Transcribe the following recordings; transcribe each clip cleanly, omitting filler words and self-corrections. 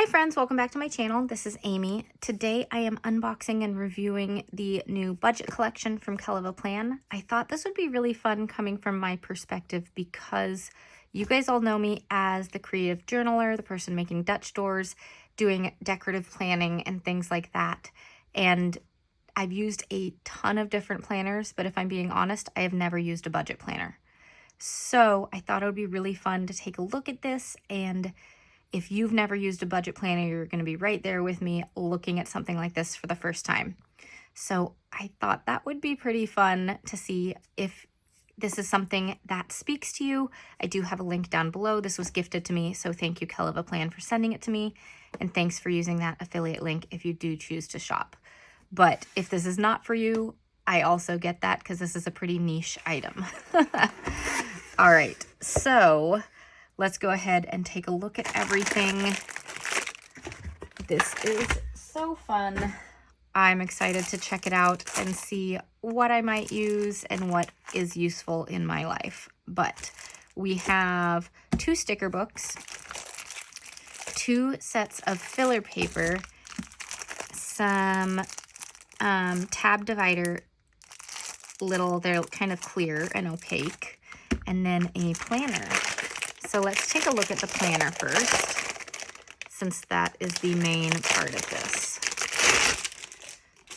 Hi friends, welcome back to my channel. This is Amy. Today I am unboxing and reviewing the new budget collection from Kellofaplan. I thought this would be really fun coming from my perspective because you guys all know me as the creative journaler, the person making Dutch doors, doing decorative planning and things like that. And I've used a ton of different planners, but if I'm being honest, I have never used a budget planner. So I thought it would be really fun to take a look at this, and if you've never used a budget planner, you're going to be right there with me looking at something like this for the first time. So I thought that would be pretty fun to see if this is something that speaks to you. I do have a link down below. This was gifted to me, so thank you Kellofaplan for sending it to me, and thanks for using that affiliate link if you do choose to shop. But if this is not for you, I also get that because this is a pretty niche item. All right, so let's go ahead and take a look at everything. This is so fun. I'm excited to check it out and see what I might use and what is useful in my life. But we have 2 sticker books, 2 sets of filler paper, some tab divider, they're kind of clear and opaque, and then a planner. So let's take a look at the planner first, since that is the main part of this.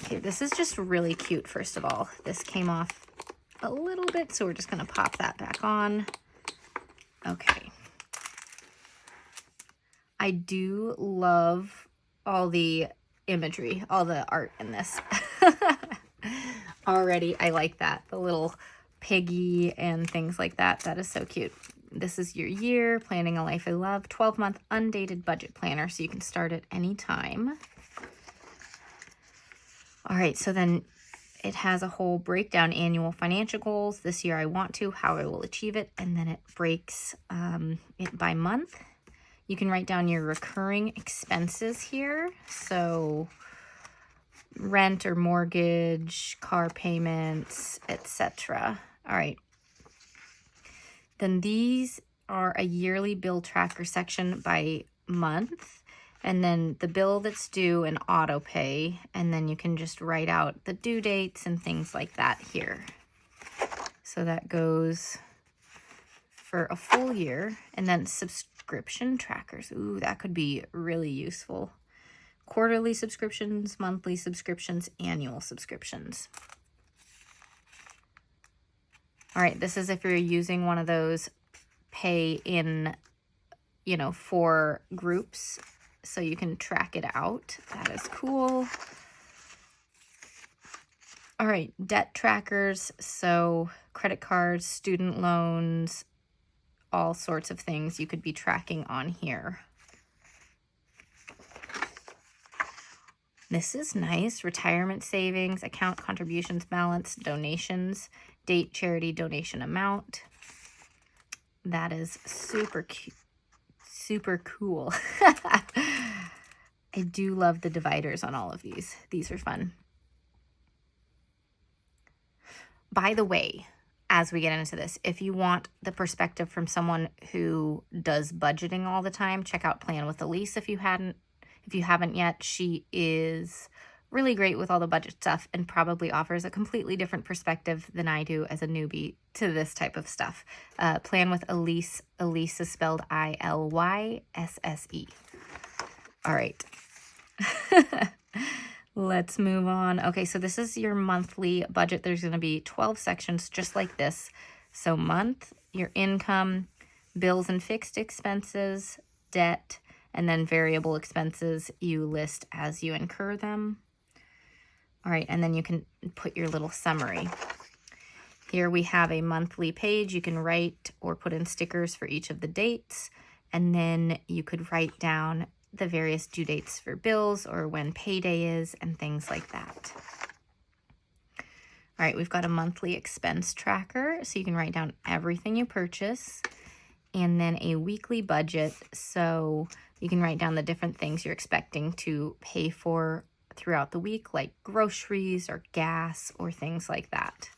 Okay, this is just really cute, first of all. This came off a little bit, so we're just going to pop that back on. Okay. I do love all the imagery, all the art in this. Already, I like that. The little piggy and things like that. That is so cute. This is your year, planning a life I love, 12-month undated budget planner, so you can start at any time. All right, so then it has a whole breakdown, annual financial goals, this year I want to, how I will achieve it, and then it breaks it by month. You can write down your recurring expenses here, so rent or mortgage, car payments, etc. All right. Then these are a yearly bill tracker section by month, and then the bill that's due and auto pay, and then you can just write out the due dates and things like that here. So that goes for a full year, and then subscription trackers. Ooh, that could be really useful. Quarterly subscriptions, monthly subscriptions, annual subscriptions. All right, this is if you're using one of those pay in, 4 groups, so you can track it out. That is cool. All right, debt trackers, so credit cards, student loans, all sorts of things you could be tracking on here. This is nice. Retirement savings, account contributions balance, donations, date, charity, donation amount. That is super cute, super cool. I do love the dividers on all of these. These are fun. By the way, as we get into this, if you want the perspective from someone who does budgeting all the time, check out Plan with Elise if you haven't yet. She is really great with all the budget stuff and probably offers a completely different perspective than I do as a newbie to this type of stuff. Plan with Elise. Elise is spelled I-L-Y-S-S-E. All right. Let's move on. Okay, so this is your monthly budget. There's going to be 12 sections just like this. So month, your income, bills and fixed expenses, debt, and then variable expenses you list as you incur them. All right, and then you can put your little summary. Here we have a monthly page. You can write or put in stickers for each of the dates, and then you could write down the various due dates for bills or when payday is and things like that. All right, we've got a monthly expense tracker, so you can write down everything you purchase, and then a weekly budget, so you can write down the different things you're expecting to pay for throughout the week, like groceries or gas or things like that.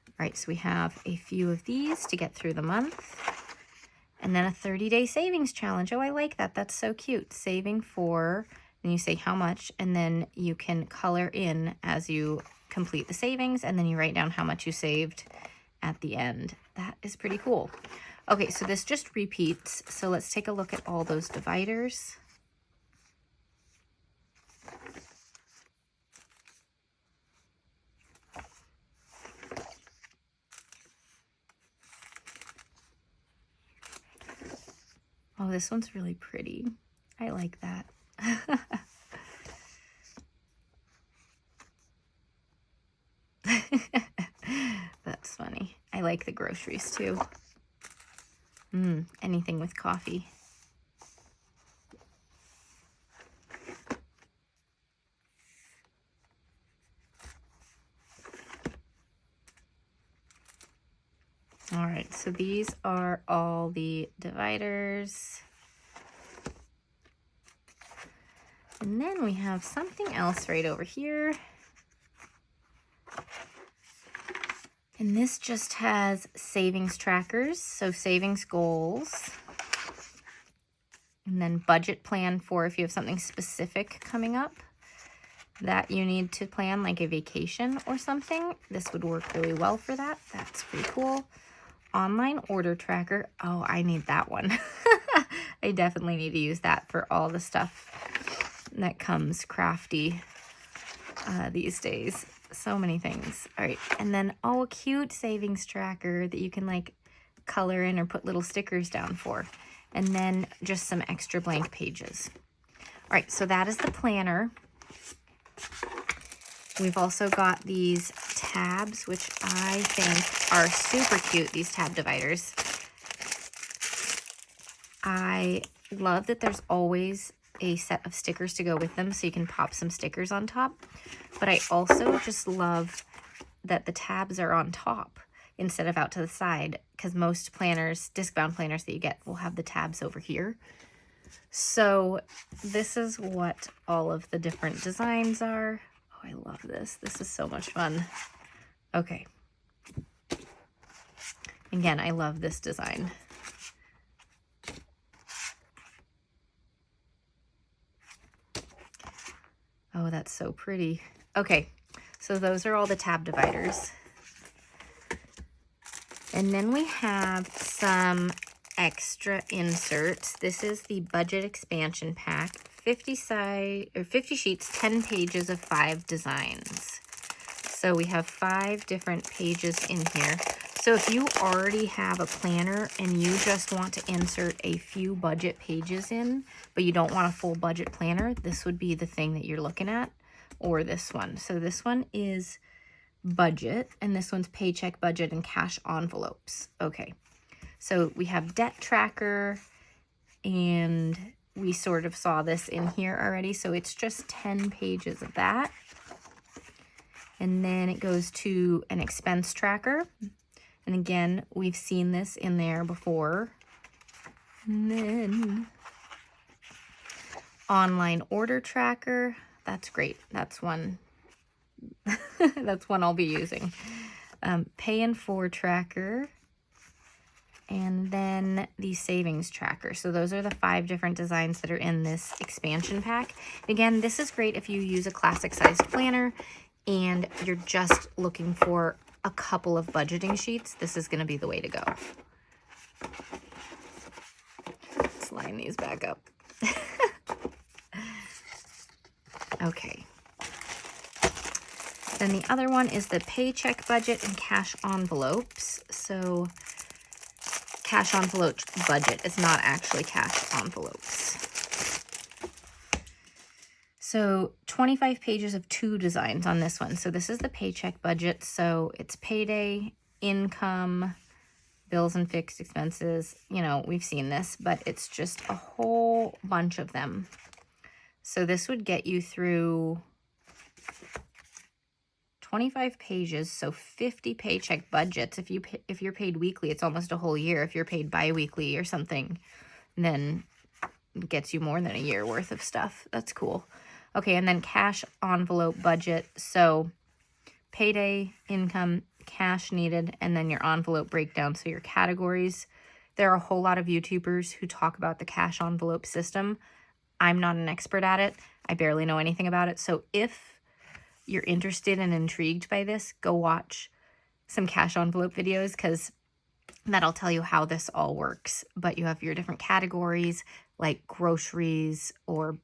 All right, so we have a few of these to get through the month. And then a 30-day savings challenge. Oh, I like that. That's so cute. Saving for, and you say how much, and then you can color in as you complete the savings, and then you write down how much you saved at the end. That is pretty cool. Okay, so this just repeats. So let's take a look at all those dividers. Oh, this one's really pretty. I like that. That's funny. I like the groceries too. Anything with coffee. All right, so these are all the dividers. And then we have something else right over here. And this just has savings trackers, so savings goals. And then budget plan for if you have something specific coming up that you need to plan, like a vacation or something. This would work really well for that. That's pretty cool. Online order tracker. Oh, I need that one. I definitely need to use that for all the stuff that comes crafty these days. So many things. All right, and then a cute savings tracker that you can like color in or put little stickers down for. And then just some extra blank pages. All right, so that is the planner. We've also got these tabs, which I think are super cute, these tab dividers. I love that there's always a set of stickers to go with them, so you can pop some stickers on top. But I also just love that the tabs are on top instead of out to the side, because most planners, disc-bound planners that you get, will have the tabs over here. So this is what all of the different designs are. Oh, I love this. This is so much fun. Okay. Again, I love this design. Oh, that's so pretty. Okay, so those are all the tab dividers. And then we have some extra inserts. This is the budget expansion pack, 50 sheets, 10 pages of 5 designs. So we have 5 different pages in here. So if you already have a planner and you just want to insert a few budget pages in, but you don't want a full budget planner, this would be the thing that you're looking at, or this one. So this one is budget, and this one's paycheck, budget, and cash envelopes. Okay, so we have debt tracker, and we sort of saw this in here already. So it's just 10 pages of that. And then it goes to an expense tracker. And again, we've seen this in there before. And then online order tracker. That's great. That's one. That's one I'll be using. Pay in 4 tracker. And then the savings tracker. So those are the 5 different designs that are in this expansion pack. Again, this is great if you use a classic sized planner and you're just looking for a couple of budgeting sheets. This is going to be the way to go. Let's line these back up. Okay. Then the other one is the paycheck, budget, and cash envelopes. So cash envelope budget is not actually cash envelopes. So 25 pages of 2 designs on this one. So this is the paycheck budget. So it's payday, income, bills and fixed expenses. You know, we've seen this, but it's just a whole bunch of them. So this would get you through 25 pages, so 50 paycheck budgets. If you're paid weekly, it's almost a whole year. If you're paid bi-weekly or something, then it gets you more than a year worth of stuff. That's cool. Okay, and then cash envelope budget. So payday, income, cash needed, and then your envelope breakdown. So your categories, There are a whole lot of YouTubers who talk about the cash envelope system. I'm not an expert at it. I barely know anything about it. So if you're interested and intrigued by this, go watch some cash envelope videos, because that'll tell you how this all works. But you have your different categories like groceries or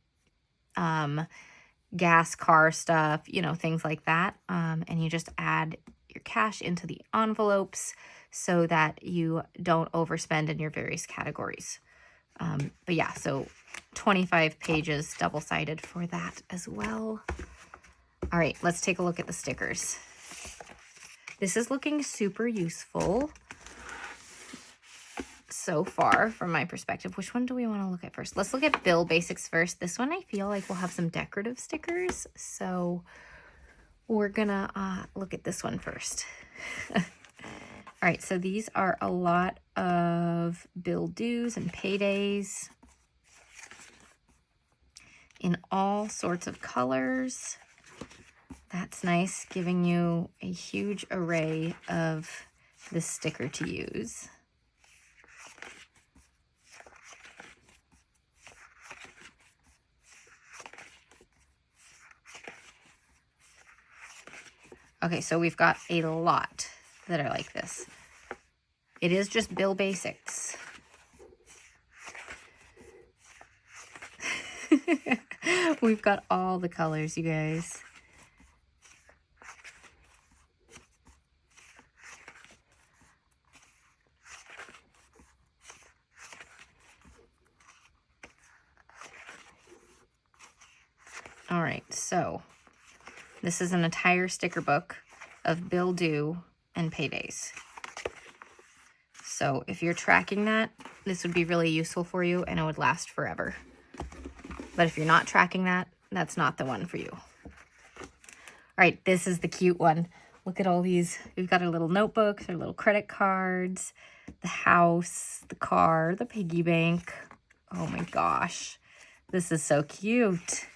gas, car stuff, you know, things like that. And you just add your cash into the envelopes so that you don't overspend in your various categories. But yeah, so 25 pages double-sided for that as well. All right, let's take a look at the stickers. This is looking super useful so far from my perspective. Which one do we want to look at first? Let's look at Bill Basics first. This one I feel like will have some decorative stickers, so we're gonna look at this one first. All right, so these are a lot of bill dues and paydays in all sorts of colors. That's nice, giving you a huge array of this sticker to use. Okay, so we've got a lot that are like this. It is just Bill Basics. We've got all the colors, you guys. All right, so this is an entire sticker book of bill due and paydays. So if you're tracking that, this would be really useful for you and it would last forever. But if you're not tracking that, that's not the one for you. All right, this is the cute one. Look at all these. We've got our little notebooks, our little credit cards, the house, the car, the piggy bank. Oh my gosh, this is so cute.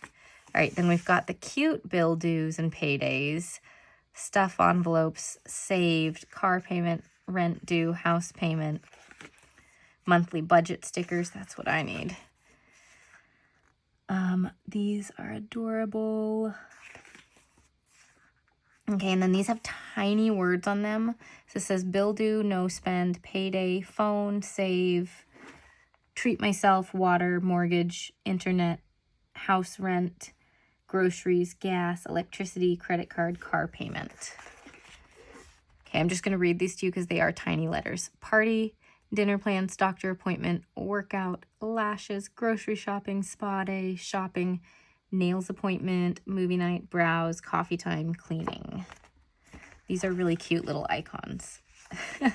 All right, then we've got the cute bill dues and paydays, stuff envelopes, saved, car payment, rent due, house payment, monthly budget stickers. That's what I need. These are adorable. Okay, and then these have tiny words on them. So it says bill due, no spend, payday, phone, save, treat myself, water, mortgage, internet, house rent, groceries, gas, electricity, credit card, car payment. Okay, I'm just going to read these to you because they are tiny letters. Party, dinner plans, doctor appointment, workout, lashes, grocery shopping, spa day, shopping, nails appointment, movie night, browse, coffee time, cleaning. These are really cute little icons. All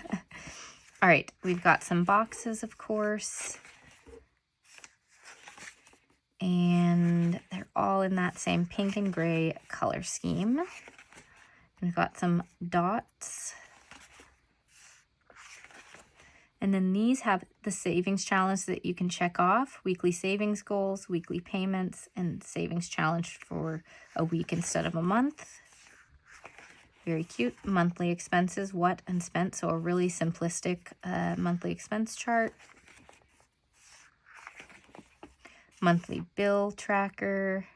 right, we've got some boxes, of course. And they're all in that same pink and gray color scheme. We've got some dots. And then these have the savings challenge that you can check off, weekly savings goals, weekly payments, and savings challenge for a week instead of a month. Very cute. Monthly expenses, what and spent. So a really simplistic monthly expense chart. Monthly bill tracker.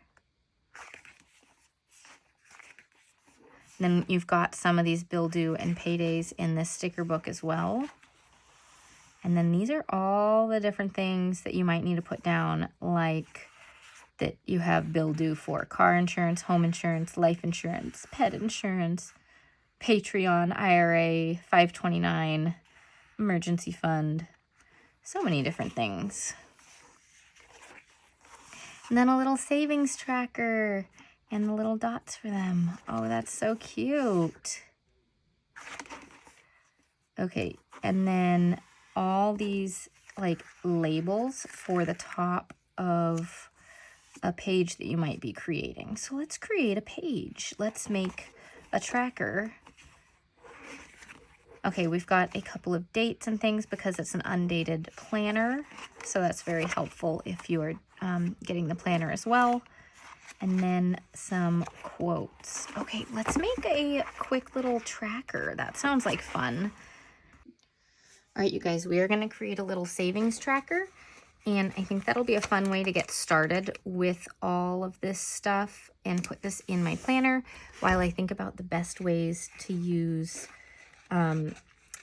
Then you've got some of these bill due and paydays in this sticker book as well. And then these are all the different things that you might need to put down, like that you have bill due for car insurance, home insurance, life insurance, pet insurance, Patreon, IRA, 529, emergency fund. So many different things. And then a little savings tracker and the little dots for them. Oh, that's so cute. Okay, and then all these like labels for the top of a page that you might be creating. So let's create a page. Let's make a tracker. Okay, we've got a couple of dates and things because it's an undated planner. So that's very helpful if you are getting the planner as well. And then some quotes. Okay, let's make a quick little tracker. That sounds like fun. All right, you guys, we are going to create a little savings tracker, and I think that'll be a fun way to get started with all of this stuff and put this in my planner while I think about the best ways to use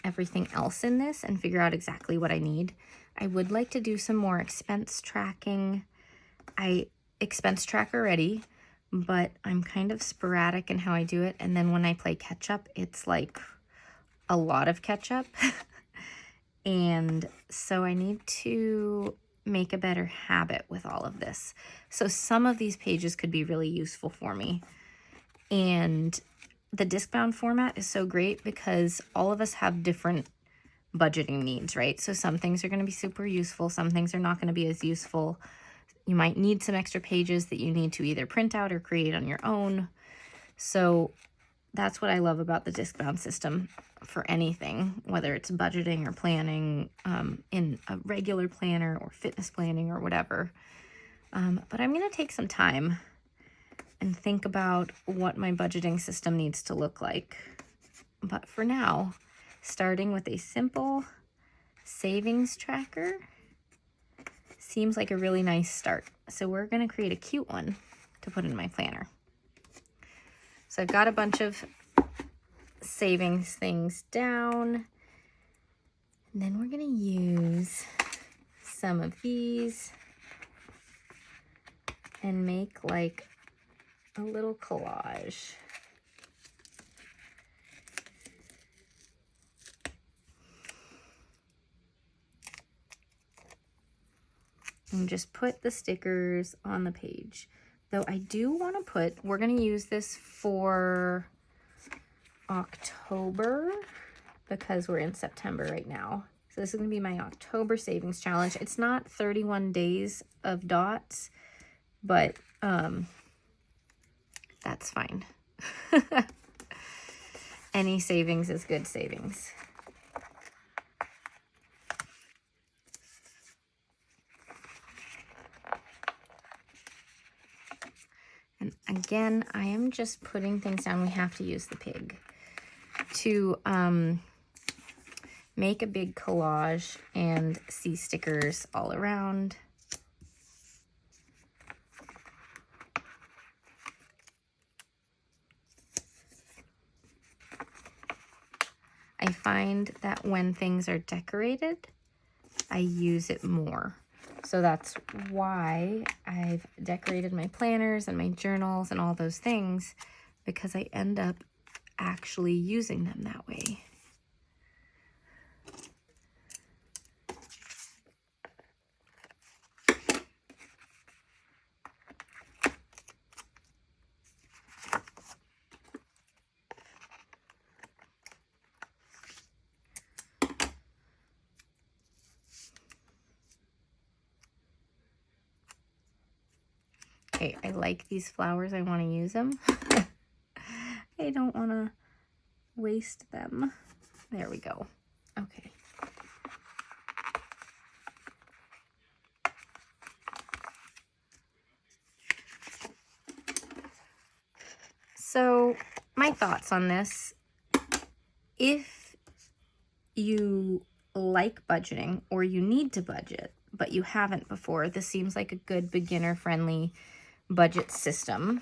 everything else in this and figure out exactly what I need. I would like to do some more expense tracking. I expense track already, but I'm kind of sporadic in how I do it. And then when I play catch up, it's like a lot of catch up. And so I need to make a better habit with all of this. So some of these pages could be really useful for me. And the disc bound format is so great because all of us have different budgeting needs, right? So some things are going to be super useful. Some things are not going to be as useful. You might need some extra pages that you need to either print out or create on your own. So that's what I love about the disc bound system for anything, whether it's budgeting or planning in a regular planner or fitness planning or whatever. But I'm going to take some time and think about what my budgeting system needs to look like. But for now, starting with a simple savings tracker seems like a really nice start. So we're going to create a cute one to put in my planner. So I've got a bunch of savings things down. And then we're going to use some of these and make like a little collage. And just put the stickers on the page. Though I do want to put, we're going to use this for October because we're in September right now. So this is going to be my October savings challenge. It's not 31 days of dots, but that's fine. Any savings is good savings. And again, I am just putting things down. We have to use the pig to make a big collage and see stickers all around. I find that when things are decorated, I use it more. So that's why I've decorated my planners and my journals and all those things, because I end up actually using them that way. Okay, I like these flowers. I want to use them. I don't want to waste them. There we go. Okay. So my thoughts on this, if you like budgeting or you need to budget, but you haven't before, this seems like a good beginner-friendly budget system.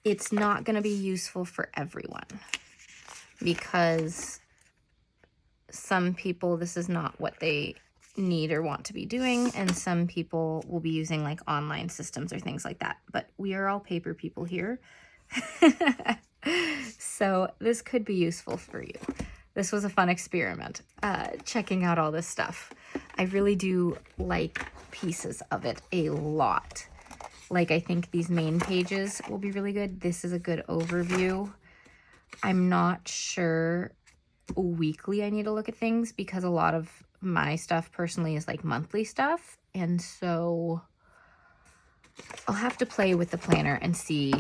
It's not going to be useful for everyone because some people, this is not what they need or want to be doing, and some people will be using like online systems or things like that. But we are all paper people here. So this could be useful for you. This was a fun experiment, checking out all this stuff. I really do like pieces of it a lot. Like, I think these main pages will be really good. This is a good overview. I'm not sure weekly I need to look at things because a lot of my stuff personally is like monthly stuff. And so I'll have to play with the planner and see